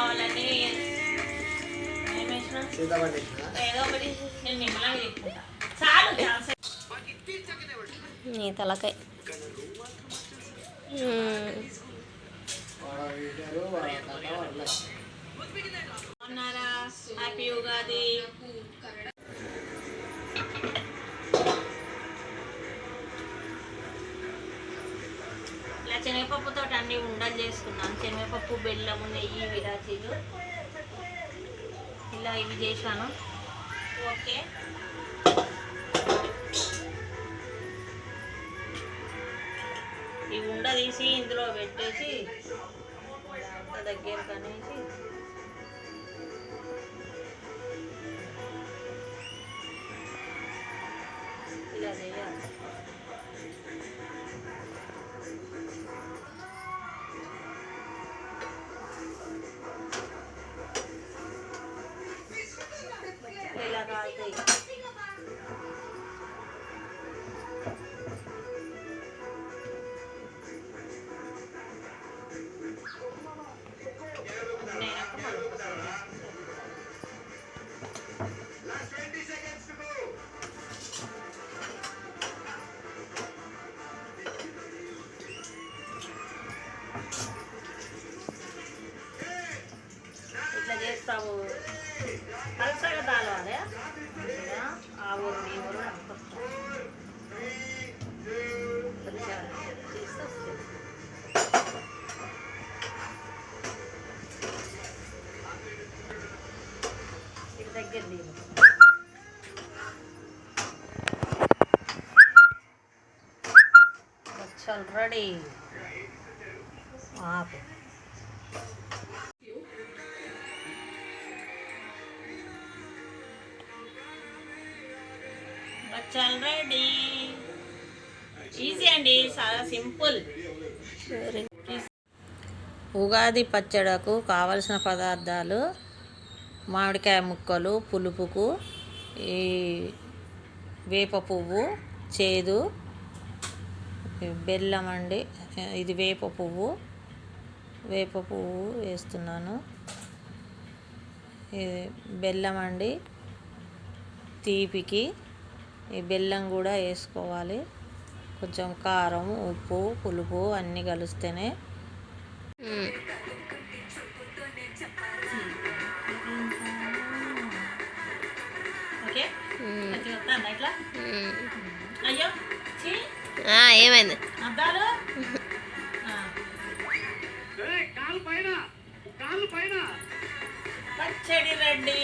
కావాలని ఏదో ఒకటి నేను నిమ్మలంగా చెప్పుకుంటా. చాలు నీ తలకాయ ఉన్నారా? హ్యాపీ ఉగాది. ఇలా శనగపప్పుతో అన్ని ఉండలు చేసుకున్నాను. శనగపప్పు, బెల్లము, నెయ్యి, విరాచీలు ఇలా ఇవి చేశాను. ఓకే, ఈ ఉండ తీసి ఇందులో పెట్టేసి దగ్గర కనేసి ఇలా చేయాలి. ఇలా కాలుతాయి. ఇట్లా చేస్తాము. పలసగా తాళవాలి. ఆ ఊరు ఈ ఊరు ఇది దగ్గర దీని రెడీ. బచ్చాలు రెడీ. ఈజీ అండి, చాలా సింపుల్. ఉగాది పచ్చడకు కావలసిన పదార్థాలు: మామిడికాయ ముక్కలు పులుపుకు, ఈ వేప పువ్వు చేదు, బెల్లం అండి, ఇది వేప పువ్వు వేస్తున్నాను. ఇది బెల్లం అండి తీపికి, ఈ బెల్లం కూడా వేసుకోవాలి. కొంచెం కారం, ఉప్పు, పులుపు అన్నీ కలిస్తేనే. ఓకే, ఇట్లా. అయ్యో ఏమైంది? అద్దాలు పచ్చడి రెడీ.